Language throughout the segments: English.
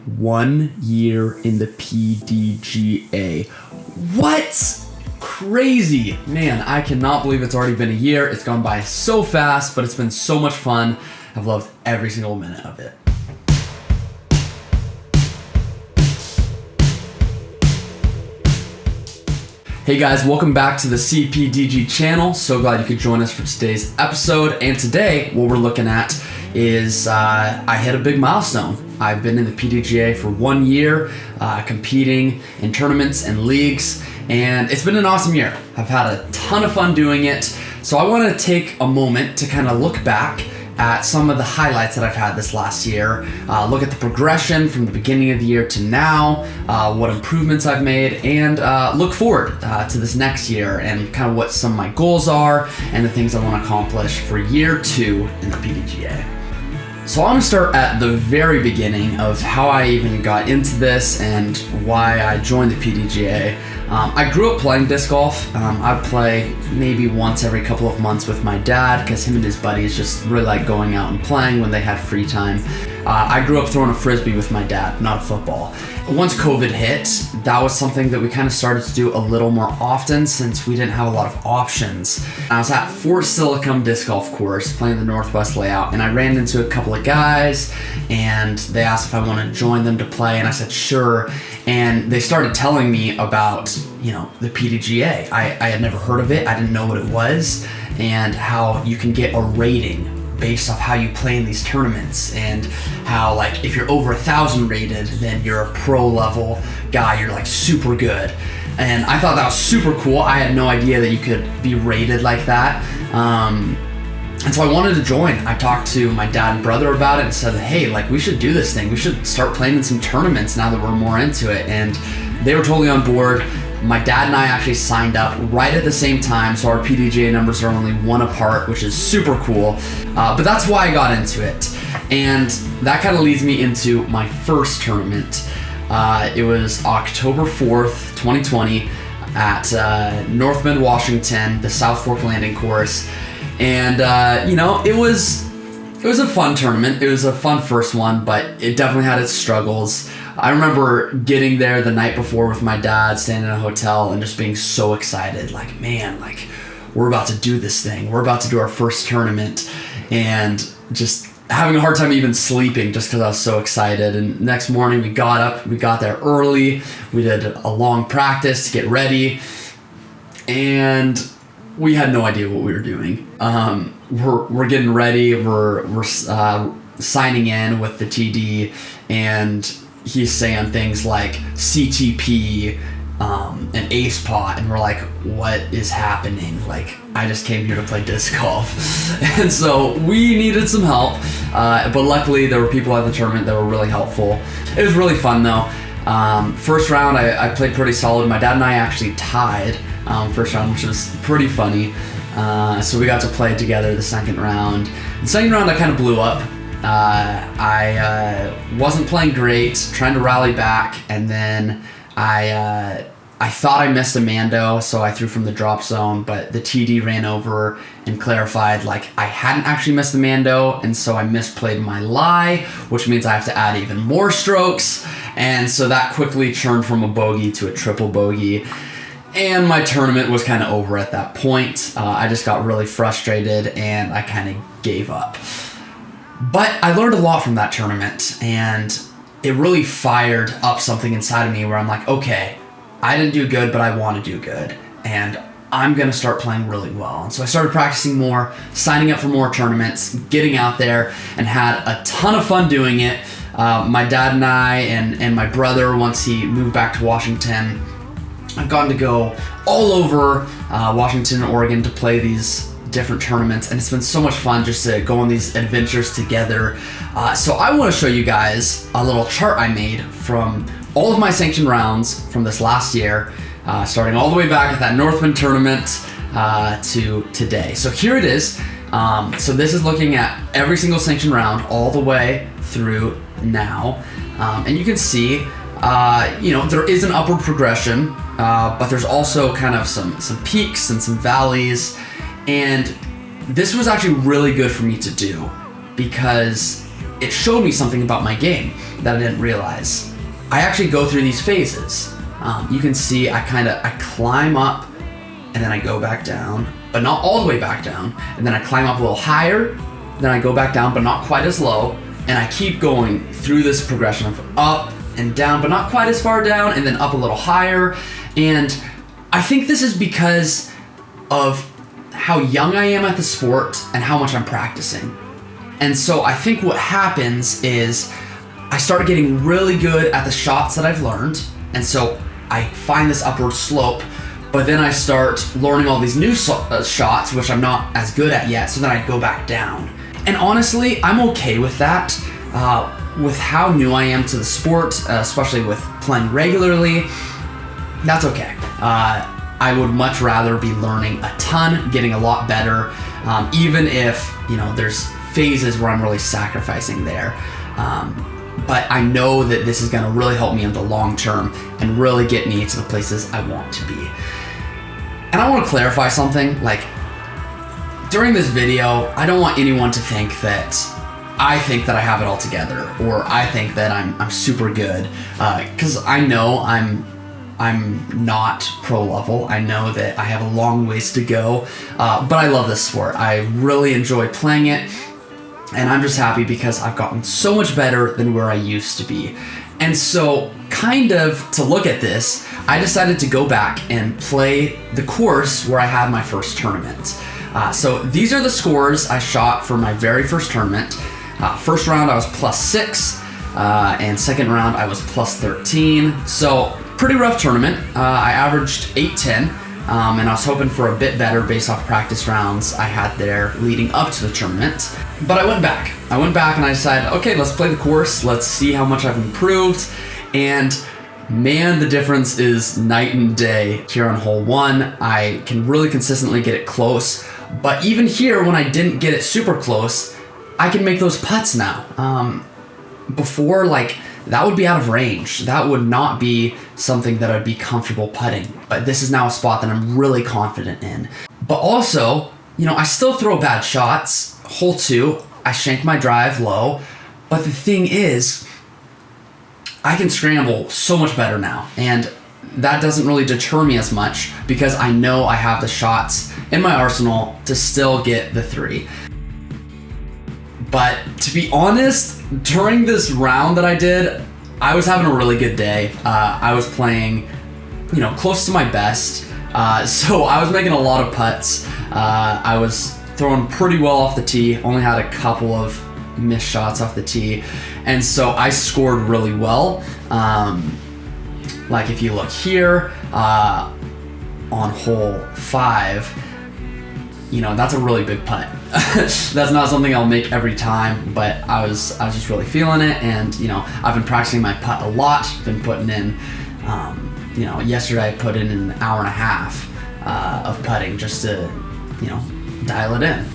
1 year in the PDGA. What? Crazy. Man, I cannot believe it's already been a year. It's gone by so fast, but it's been so much fun. I've loved every single minute of it. Hey guys, welcome back to the CPDG channel. So glad you could join us for today's episode. And today, what we're looking at is I hit a big milestone. I've been in the PDGA for 1 year, competing in tournaments and leagues, and it's been an awesome year. I've had a ton of fun doing it. So I want to take a moment to kind of look back at some of the highlights that I've had this last year, look at the progression from the beginning of the year to now, what improvements I've made, and look forward to this next year and kind of what some of my goals are and the things I want to accomplish for year 2 in the PDGA. So I want to start at the very beginning of how I even got into this and why I joined the PDGA. I grew up playing disc golf. I'd play maybe once every couple of months with my dad because him and his buddies just really like going out and playing when they had free time. I grew up throwing a frisbee with my dad, not a football. Once COVID hit, that was something that we kind of started to do a little more often since we didn't have a lot of options. I was at Fort Silicon Disc Golf Course playing the Northwest layout, and I ran into a couple of guys and they asked if I wanted to join them to play, and I said sure. And they started telling me about, the PDGA. I had never heard of it. I didn't know what it was, and how you can get a rating based off how you play in these tournaments, and how like if you're over 1,000 rated, then you're a pro level guy, you're like super good. And I thought that was super cool. I had no idea that you could be rated like that. And so I wanted to join. I talked to my dad and brother about it and said, hey, like we should do this thing. We should start playing in some tournaments now that we're more into it. And they were totally on board. My dad and I actually signed up right at the same time, so our PDGA numbers are only 1 apart, which is super cool. But that's why I got into it. And that kind of leads me into my first tournament. It was October 4th, 2020 at North Bend, Washington, the South Fork Landing Course. And, it was a fun tournament. It was a fun first one, but it definitely had its struggles. I remember getting there the night before with my dad, staying in a hotel, and just being so excited. Like, man, like, we're about to do this thing. We're about to do our first tournament. And just having a hard time even sleeping just because I was so excited. And next morning we got up, we got there early. We did a long practice to get ready. And we had no idea what we were doing. We're getting ready. We're signing in with the TD, and he's saying things like CTP and ace pot, and we're like, what is happening? Like, I just came here to play disc golf. And so we needed some help, but luckily there were people at the tournament that were really helpful. It was really fun though. First round I played pretty solid. My dad and I actually tied first round, which was pretty funny. So we got to play together the second round. The second round I kind of blew up. I wasn't playing great, trying to rally back, and then I thought I missed a Mando, so I threw from the drop zone, but the TD ran over and clarified like I hadn't actually missed the Mando, and so I misplayed my lie, which means I have to add even more strokes, and so that quickly turned from a bogey to a triple bogey. And my tournament was kind of over at that point. I just got really frustrated and I kind of gave up. But I learned a lot from that tournament, and it really fired up something inside of me where I'm like, okay, I didn't do good, but I want to do good, and I'm going to start playing really well. And so I started practicing more, signing up for more tournaments, getting out there, and had a ton of fun doing it. My dad and I and my brother, once he moved back to Washington, I've gotten to go all over Washington and Oregon to play these different tournaments, and it's been so much fun just to go on these adventures together. So I want to show you guys a little chart I made from all of my sanctioned rounds from this last year, starting all the way back at that North Bend tournament to today. So here it is. So this is looking at every single sanctioned round all the way through now, and you can see there is an upward progression, but there's also kind of some peaks and some valleys. And this was actually really good for me to do because it showed me something about my game that I didn't realize. I actually go through these phases. You can see I climb up and then I go back down, but not all the way back down. And then I climb up a little higher, then I go back down, but not quite as low. And I keep going through this progression of up and down, but not quite as far down, and then up a little higher. And I think this is because of how young I am at the sport and how much I'm practicing. And so I think what happens is I start getting really good at the shots that I've learned. And so I find this upward slope, but then I start learning all these new shots, which I'm not as good at yet. So then I go back down. And honestly, I'm okay with that. With how new I am to the sport, especially with playing regularly, that's okay. I would much rather be learning a ton, getting a lot better, even if, there's phases where I'm really sacrificing there. But I know that this is gonna really help me in the long term and really get me to the places I want to be. And I wanna clarify something, during this video, I don't want anyone to think that I think that I have it all together, or I think that I'm super good, because I know I'm not pro level. I know that I have a long ways to go, but I love this sport. I really enjoy playing it, and I'm just happy because I've gotten so much better than where I used to be. And so, kind of to look at this, I decided to go back and play the course where I had my first tournament. So these are the scores I shot for my very first tournament. First round I was +6, and second round I was +13. So pretty rough tournament. I averaged 810, and I was hoping for a bit better based off practice rounds I had there leading up to the tournament. But I went back and I decided, okay, let's play the course. Let's see how much I've improved. And man, the difference is night and day. Here on hole 1, I can really consistently get it close. But even here, when I didn't get it super close, I can make those putts now. Before, that would be out of range. That would not be something that I'd be comfortable putting. But this is now a spot that I'm really confident in. But also, I still throw bad shots. Hole 2, I shank my drive low. But the thing is, I can scramble so much better now. And that doesn't really deter me as much because I know I have the shots in my arsenal to still get the 3. But to be honest, during this round that I did, I was having a really good day. I was playing, close to my best. So I was making a lot of putts. I was throwing pretty well off the tee, only had a couple of missed shots off the tee. And so I scored really well. If you look here, on hole 5, that's a really big putt. That's not something I'll make every time, but I was just really feeling it, and I've been practicing my putt a lot. Been putting in, yesterday I put in an hour and a half of putting just to, dial it in.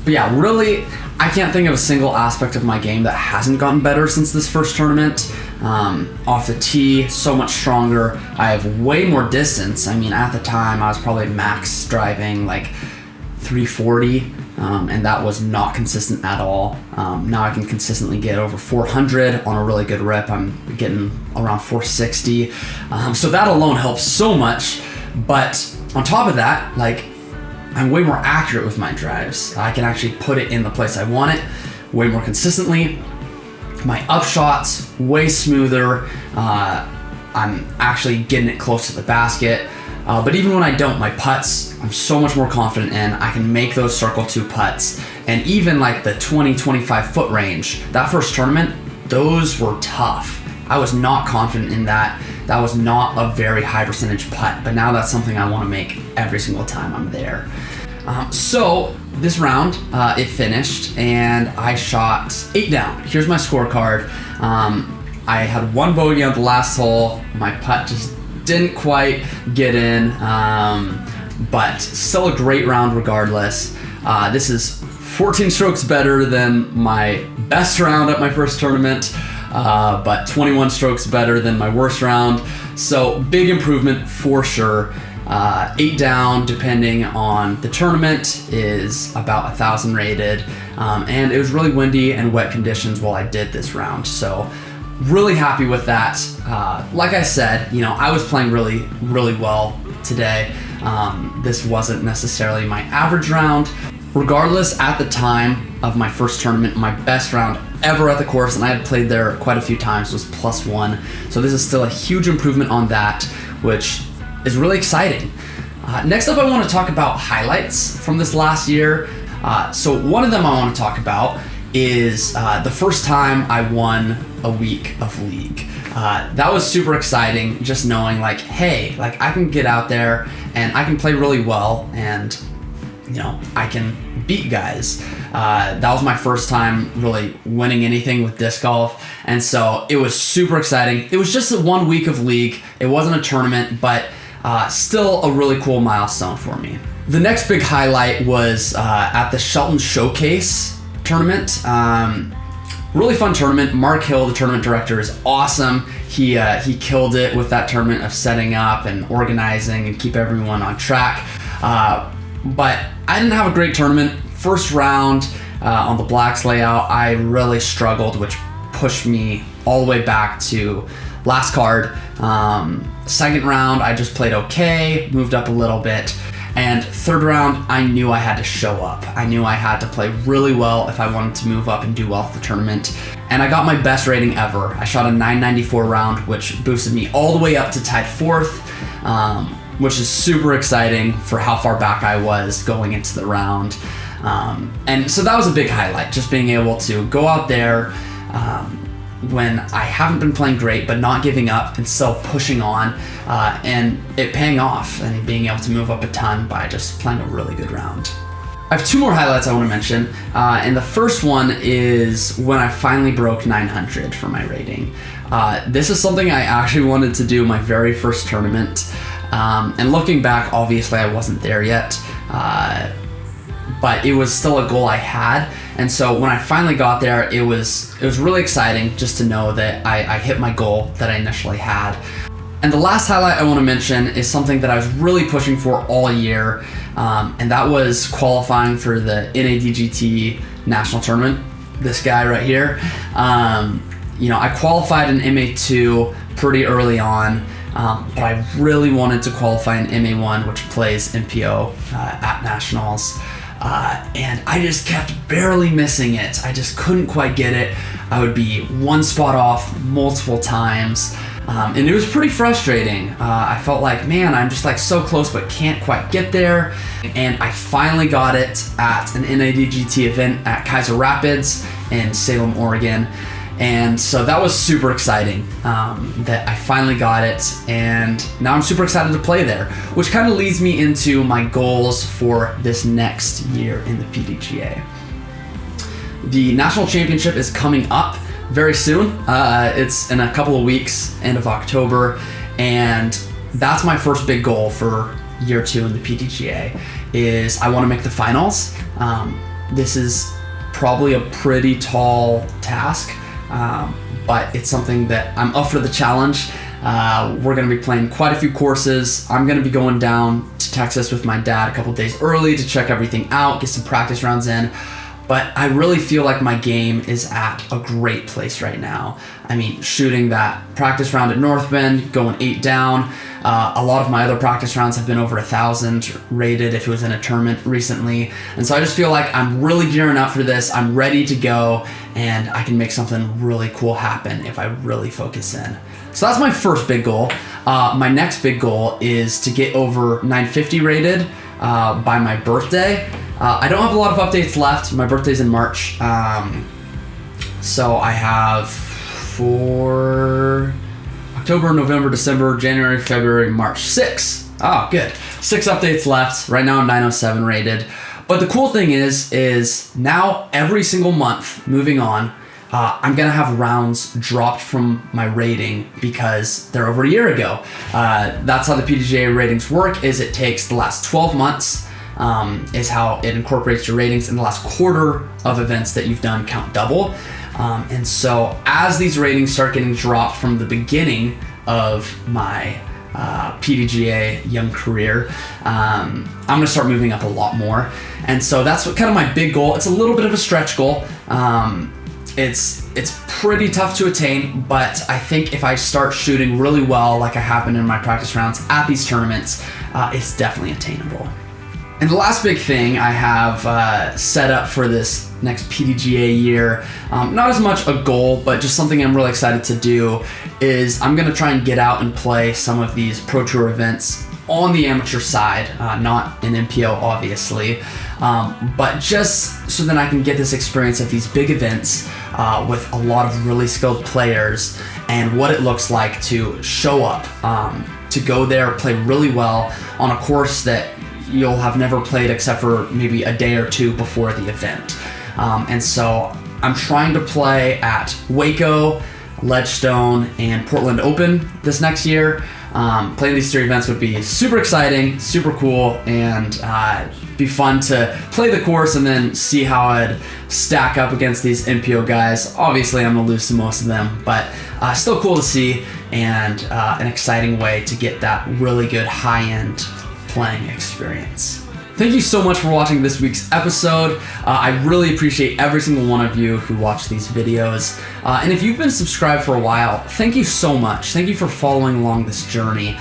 But yeah, really, I can't think of a single aspect of my game that hasn't gotten better since this first tournament. Off the tee, so much stronger. I have way more distance. At the time, I was probably max driving 340, and that was not consistent at all. Now I can consistently get over 400 on a really good rip. I'm getting around 460. So that alone helps so much. But on top of that, I'm way more accurate with my drives. I can actually put it in the place I want it way more consistently. My upshots way smoother. I'm actually getting it close to the basket. But even when I don't, my putts, I'm so much more confident in. I can make those circle 2 putts. And even the 20, 25 foot range, that first tournament, those were tough. I was not confident in that. That was not a very high percentage putt, but now that's something I want to make every single time I'm there. So this round, it finished and I shot 8 down. Here's my scorecard. I had 1 bogey on the last hole. My putt just didn't quite get in, but still a great round regardless. This is 14 strokes better than my best round at my first tournament, but 21 strokes better than my worst round. So big improvement for sure. 8 down, depending on the tournament, is about 1,000 rated. and it was really windy and wet conditions while I did this round. So really happy with that. Like I said, I was playing really, really well today. This wasn't necessarily my average round. Regardless, at the time of my first tournament, my best round ever at the course, and I had played there quite a few times, was +1. So this is still a huge improvement on that, which is really exciting. Next up, I want to talk about highlights from this last year. So one of them I want to talk about is the first time I won a week of league. That was super exciting, just knowing hey, I can get out there and I can play really well, and I can beat guys. That was my first time really winning anything with disc golf, and so it was super exciting. It was just 1 week of league. It wasn't a tournament, but still a really cool milestone for me. The next big highlight was at the Shelton Showcase tournament. Really fun tournament. Mark Hill, the tournament director, is awesome. He killed it with that tournament of setting up and organizing and keep everyone on track. But I didn't have a great tournament. First round on the blacks layout, I really struggled, which pushed me all the way back to last card. Second round, I just played okay, moved up a little bit. And third round, I knew I had to show up. I knew I had to play really well if I wanted to move up and do well at the tournament. And I got my best rating ever. I shot a 994 round, which boosted me all the way up to tied 4th, which is super exciting for how far back I was going into the round. And so that was a big highlight, just being able to go out there when I haven't been playing great, but not giving up and still pushing on, and it paying off and being able to move up a ton by just playing a really good round. I have 2 more highlights I want to mention, and the first one is when I finally broke 900 for my rating. This is something I actually wanted to do my very first tournament, and looking back, obviously I wasn't there yet, but it was still a goal I had. And so when I finally got there, it was really exciting just to know that I hit my goal that I initially had. And the last highlight I want to mention is something that I was really pushing for all year, and that was qualifying for the NADGT National Tournament. This guy right here. I qualified in MA2 pretty early on, but I really wanted to qualify in MA1, which plays MPO at Nationals. And I just kept barely missing it. I just couldn't quite get it. I would be 1 spot off multiple times, and it was pretty frustrating. I felt like, man, I'm just so close but can't quite get there. And I finally got it at an NADGT event at Kaiser Rapids in Salem, Oregon. And so that was super exciting that I finally got it, and now I'm super excited to play there, which kind of leads me into my goals for this next year in the PDGA. The National Championship is coming up very soon. It's in a couple of weeks, end of October, and that's my first big goal for year 2 in the PDGA, is I want to make the finals. This is probably a pretty tall task. But it's something that I'm up for the challenge. We're going to be playing quite a few courses. I'm going to be going down to Texas with my dad a couple days early to check everything out, get some practice rounds in. But I really feel like my game is at a great place right now. I mean, shooting that practice round at North Bend, going 8 down. A lot of my other practice rounds have been over 1,000 rated if it was in a tournament recently. And so I just feel like I'm really gearing up for this. I'm ready to go, and I can make something really cool happen if I really focus in. So that's my first big goal. My next big goal is to get over 950 rated by my birthday. I don't have a lot of updates left. My birthday's in March. So I have for October, November, December, January, February, March, 6. Oh, good. 6 updates left. Right now I'm 907 rated. But the cool thing is now every single month moving on, I'm gonna have rounds dropped from my rating because they're over a year ago. That's how the PDGA ratings work, is it takes the last 12 months is how it incorporates your ratings, and the last quarter of events that you've done count double. And so as these ratings start getting dropped from the beginning of my PDGA young career. I'm going to start moving up a lot more. And so that's what kind of my big goal. It's a little bit of a stretch goal. It's pretty tough to attain, but I think if I start shooting really well, like I have been in my practice rounds at these tournaments, it's definitely attainable. And the last big thing I have set up for this next PDGA year, not as much a goal, but just something I'm really excited to do, is I'm going to try and get out and play some of these Pro Tour events on the amateur side, not an MPO obviously, but just so that I can get this experience of these big events with a lot of really skilled players and what it looks like to show up, to go there, play really well on a course that you'll have never played except for maybe a day or two before the event. And so I'm trying to play at Waco, Ledgestone, and Portland Open this next year. Playing these 3 events would be super exciting, super cool, and be fun to play the course and then see how I'd stack up against these MPO guys. Obviously, I'm gonna lose to most of them, but still cool to see, and an exciting way to get that really good high-end playing experience. Thank you so much for watching this week's episode. I really appreciate every single one of you who watch these videos. And if you've been subscribed for a while, thank you so much. Thank you for following along this journey.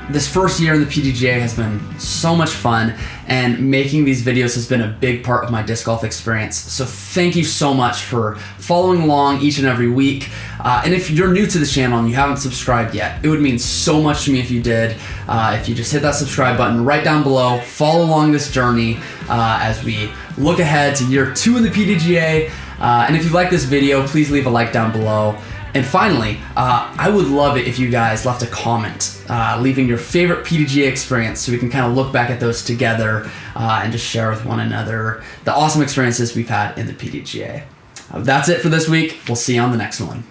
This first year in the PDGA has been so much fun, and making these videos has been a big part of my disc golf experience. So thank you so much for following along each and every week. And if you're new to this channel and you haven't subscribed yet, it would mean so much to me if you did. If you just hit that subscribe button right down below, follow along this journey as we look ahead to year 2 in the PDGA. And if you like this video, please leave a like down below. And finally, I would love it if you guys left a comment, leaving your favorite PDGA experience so we can kind of look back at those together and just share with one another the awesome experiences we've had in the PDGA. That's it for this week. We'll see you on the next one.